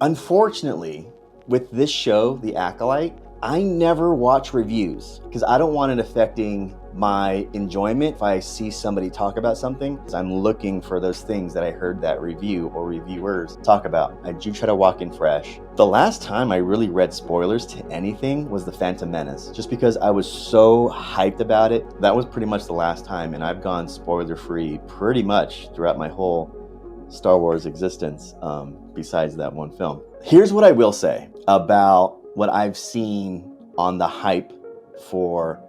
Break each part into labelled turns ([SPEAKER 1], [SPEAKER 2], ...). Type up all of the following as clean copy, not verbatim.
[SPEAKER 1] Unfortunately, with this show, The Acolyte, I never watch reviews because I don't want it affecting my enjoyment. If I see somebody talk about something, I'm looking for those things that I heard that review or reviewers talk about. I do try to walk in fresh. The last time I really read spoilers to anything was The Phantom Menace, just because I was so hyped about it. That was pretty much the last time, and I've gone spoiler-free pretty much throughout my whole Star Wars existence, besides that one film. Here's what I will say about what I've seen on the hype for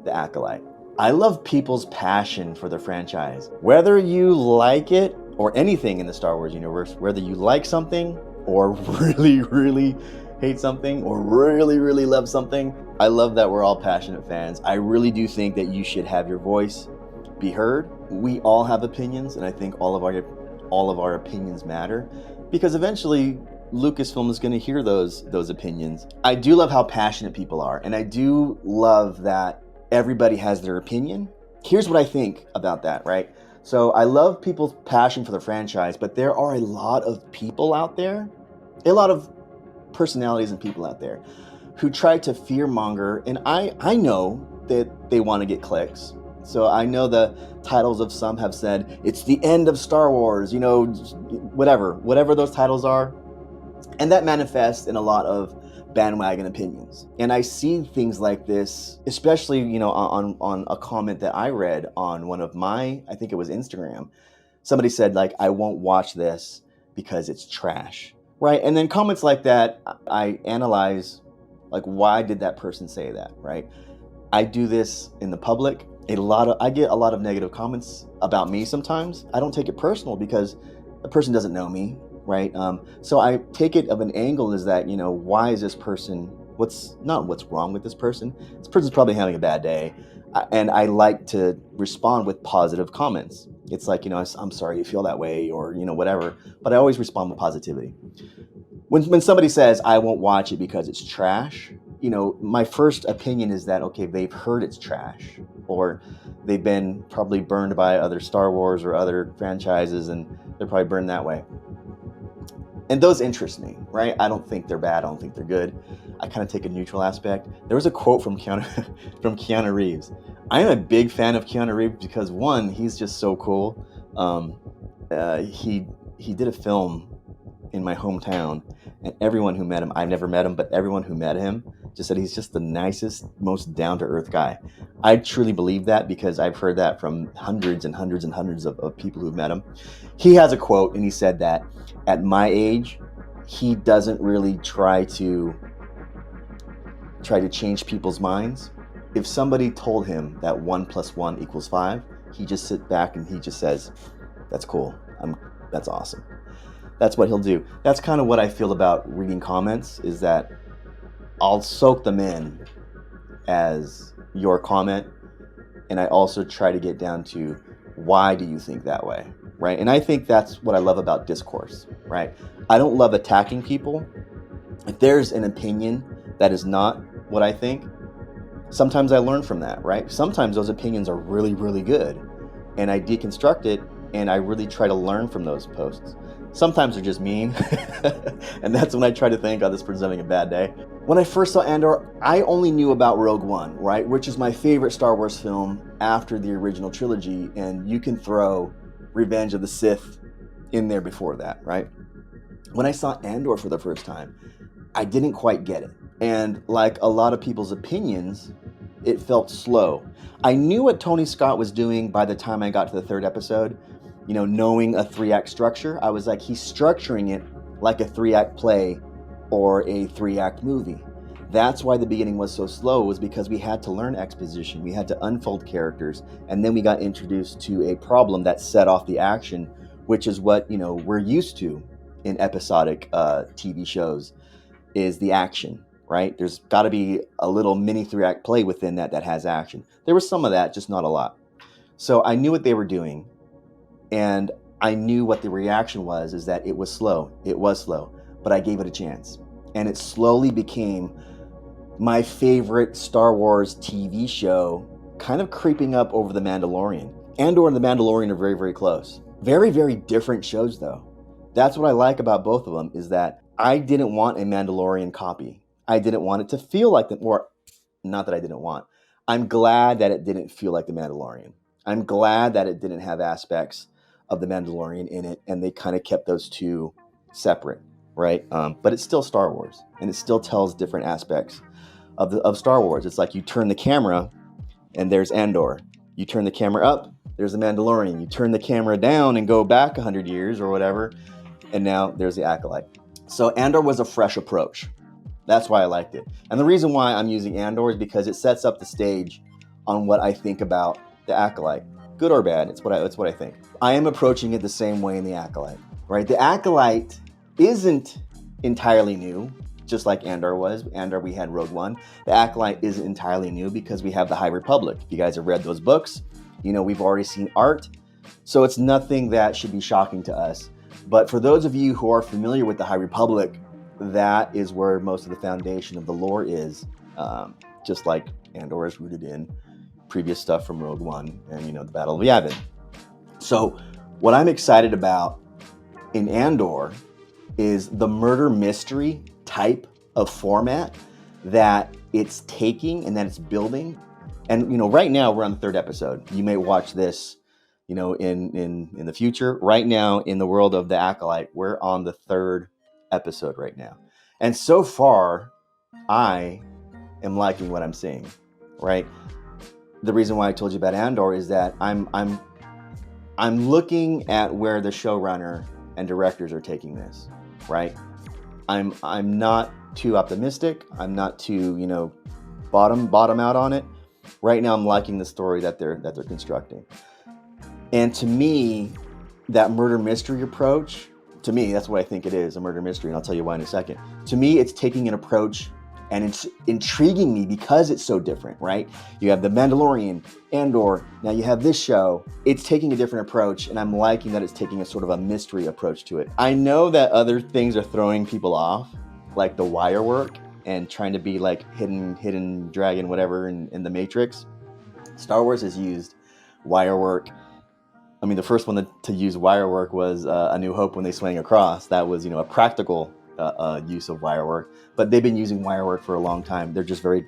[SPEAKER 1] The Acolyte. I love people's passion for the franchise. Whether you like it or anything in the Star Wars universe, whether you like something or really hate something or really love something, I love that we're all passionate fans. I really do think that you should have your voice be heard. We all have opinions, and I think all of our opinions matter, because eventually Lucasfilm is going to hear those opinions. I do love how passionate people are, and I do love that everybody has their opinion. Here's what I think about that, right? So I love people's passion for the franchise, but there are a lot of people out there, a lot of personalities and people out there who try to fearmonger, and I know that they want to get clicks. So I know the titles of some have said, it's the end of Star Wars, whatever those titles are. And that manifests in a lot of bandwagon opinions. And I see things like this, especially, on a comment that I read on one of my, I think it was Instagram. Somebody said, like, I won't watch this because it's trash, right? And then comments like that, I analyze, like, why did that person say that, right? I do this in the public. I get a lot of negative comments about me sometimes. I don't take it personal because the person doesn't know me, right? So I take it of an angle is that, why is this person, what's wrong with this person? This person's probably having a bad day. And I like to respond with positive comments. It's like, I'm sorry you feel that way, or, whatever. But I always respond with positivity. When somebody says, I won't watch it because it's trash, my first opinion is that, okay, they've heard it's trash, or they've been probably burned by other Star Wars or other franchises, and they're probably burned that way. And those interest me, right? I don't think they're bad. I don't think they're good. I kind of take a neutral aspect. There was a quote from Keanu Reeves. I am a big fan of Keanu Reeves because, one, he's just so cool. He did a film in my hometown, and everyone who met him, I've never met him, but everyone who met him just said he's just the nicest, most down-to-earth guy. I truly believe that because I've heard that from hundreds and hundreds and hundreds of people who've met him. He has a quote, and he said that at my age, he doesn't really try to change people's minds. If somebody told him that 1 + 1 = 5, he just sit back and he just says, that's cool. That's awesome. That's what he'll do. That's kind of what I feel about reading comments, is that I'll soak them in as your comment, and I also try to get down to, why do you think that way, right? And I think that's what I love about discourse, right? I don't love attacking people. If there's an opinion that is not what I think, sometimes I learn from that, right? Sometimes those opinions are really good, and I deconstruct it, and I really try to learn from those posts. Sometimes they're just mean, and that's when I try to think, oh, this person's having a bad day. When I first saw Andor, I only knew about Rogue One, right? Which is my favorite Star Wars film after the original trilogy, and you can throw Revenge of the Sith in there before that, right? When I saw Andor for the first time, I didn't quite get it. And like a lot of people's opinions, it felt slow. I knew what Tony Scott was doing by the time I got to the 3rd episode. Knowing a 3-act structure, I was like, he's structuring it like a 3-act play or a 3-act movie. That's why the beginning was so slow, was because we had to learn exposition. We had to unfold characters, and then we got introduced to a problem that set off the action, which is what, we're used to in episodic TV shows, is the action, right? There's got to be a little mini 3-act play within that has action. There was some of that, just not a lot. So I knew what they were doing. And I knew what the reaction was, is that it was slow. It was slow, but I gave it a chance. And it slowly became my favorite Star Wars TV show, kind of creeping up over The Mandalorian. Andor and The Mandalorian are very, very close. Very, very different shows, though. That's what I like about both of them, is that I didn't want a Mandalorian copy. I didn't want it to feel like the, or not that I didn't want. I'm glad that it didn't feel like the Mandalorian. I'm glad that it didn't have aspects of the Mandalorian in it, and they kind of kept those two separate, right? But it's still Star Wars, and it still tells different aspects of Star Wars. It's like you turn the camera, and there's Andor. You turn the camera up, there's the Mandalorian. You turn the camera down and go back 100 years or whatever, and now there's the Acolyte. So Andor was a fresh approach. That's why I liked it. And the reason why I'm using Andor is because it sets up the stage on what I think about the Acolyte. Good or bad, it's what I think. I am approaching it the same way in the Acolyte, right? The Acolyte isn't entirely new, just like Andor was. Andor, we had Rogue One. The Acolyte isn't entirely new because we have the High Republic. If you guys have read those books, you know we've already seen art. So it's nothing that should be shocking to us. But for those of you who are familiar with the High Republic, that is where most of the foundation of the lore is, just like Andor is rooted in previous stuff from Rogue One and, you know, the Battle of Yavin. So what I'm excited about in Andor is the murder mystery type of format that it's taking and that it's building. And, you know, right now we're on the 3rd episode. You may watch this, you know, in the future. Right now in the world of the Acolyte, we're on the 3rd episode right now. And so far, I am liking what I'm seeing, right? The reason why I told you about Andor is that I'm looking at where the showrunner and directors are taking this, right? I'm not too optimistic. I'm not too, you know, bottom out on it. Right now, I'm liking the story that they're constructing. And to me, that murder mystery approach, to me, that's what I think it is, a murder mystery, and I'll tell you why in a second. To me, it's taking an approach, and it's intriguing me because it's so different, right? You have The Mandalorian, Andor, now you have this show. It's taking a different approach, and I'm liking that it's taking a sort of a mystery approach to it. I know that other things are throwing people off, like the wire work and trying to be like hidden dragon, whatever, in the Matrix. Star Wars has used wire work. I mean, the first one to use wire work was A New Hope when they swang across. That was, you know, a practical use of wire work. But they've been using wire work for a long time. They're just very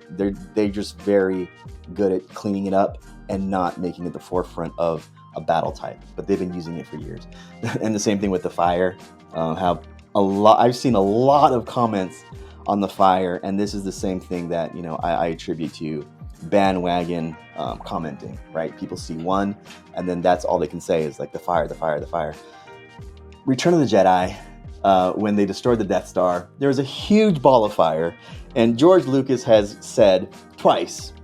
[SPEAKER 1] good at cleaning it up and not making it the forefront of a battle type. But they've been using it for years. And the same thing with the fire. I've seen a lot of comments on the fire, and this is the same thing that, you know, I attribute to bandwagon commenting, right? People see one, and then that's all they can say is like the fire, the fire, the fire. Return of the Jedi, when they destroyed the Death Star, there was a huge ball of fire, and George Lucas has said twice,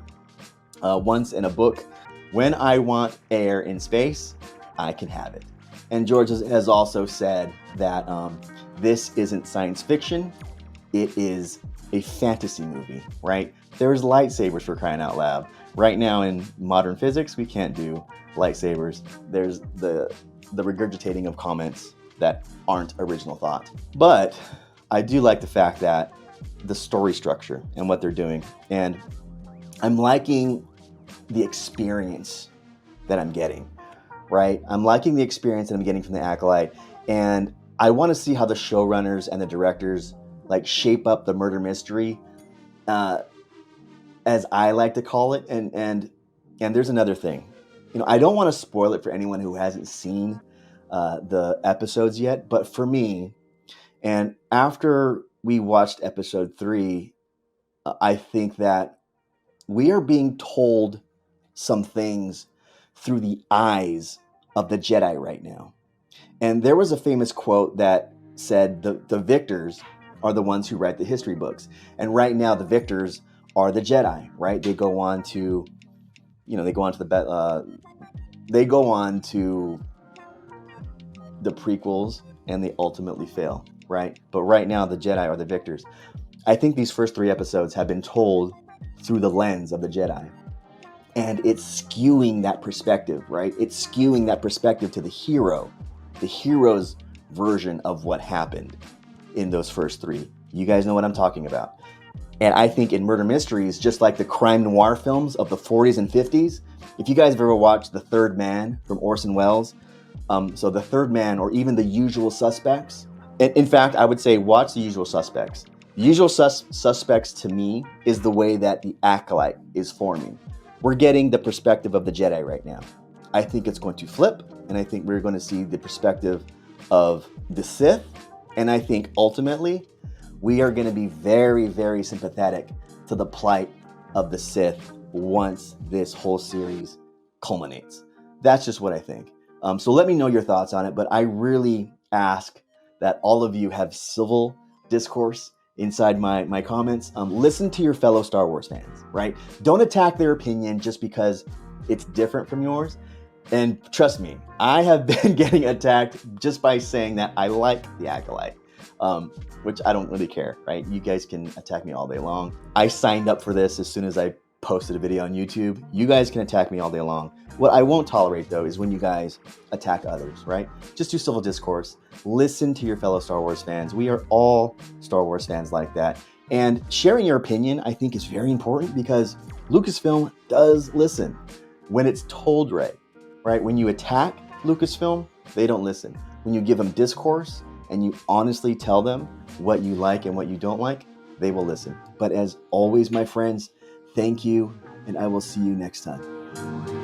[SPEAKER 1] once in a book, when I want air in space, I can have it. And George has also said that this isn't science fiction, it is a fantasy movie, right? There's lightsabers, for crying out loud. Right now in modern physics, we can't do lightsabers. There's the regurgitating of comments that aren't original thought. But I do like the fact that the story structure and what they're doing. And I'm liking the experience that I'm getting, right? I'm liking the experience that I'm getting from the Acolyte. And I want to see how the showrunners and the directors like shape up the murder mystery, as I like to call it. And there's another thing, you know, I don't want to spoil it for anyone who hasn't seen the episodes yet, but for me, and after we watched episode 3, I think that we are being told some things through the eyes of the Jedi right now. And there was a famous quote that said the victors are the ones who write the history books. And right now the victors are the Jedi, right? They go on to the prequels, and they ultimately fail, right? But right now the Jedi are the victors. I think these first 3 episodes have been told through the lens of the Jedi. And it's skewing that perspective, right? It's skewing that perspective to the hero's version of what happened in those first 3. You guys know what I'm talking about. And I think in murder mysteries, just like the crime noir films of the 40s and 50s, if you guys have ever watched The Third Man from Orson Welles, so The Third Man, or even The Usual Suspects, In fact, I would say watch The Usual Suspects. The Usual Suspects to me is the way that the Acolyte is forming. We're getting the perspective of the Jedi right now. I think it's going to flip, and I think we're going to see the perspective of the Sith, and I think ultimately we are going to be very, very sympathetic to the plight of the Sith once this whole series culminates. That's just what I think. So let me know your thoughts on it, but I really ask that all of you have civil discourse inside my comments. Listen to your fellow Star Wars fans, right? Don't attack their opinion just because it's different from yours. And trust me, I have been getting attacked just by saying that I like the Acolyte, which I don't really care, right? You guys can attack me all day long. I signed up for this as soon as I posted a video on YouTube. You guys can attack me all day long. What I won't tolerate, though, is when you guys attack others, right? Just do civil discourse. Listen to your fellow Star Wars fans. We are all Star Wars fans like that. And sharing your opinion, I think, is very important because Lucasfilm does listen when it's told right, right? When you attack Lucasfilm, they don't listen. When you give them discourse and you honestly tell them what you like and what you don't like, they will listen. But as always, my friends, thank you, and I will see you next time.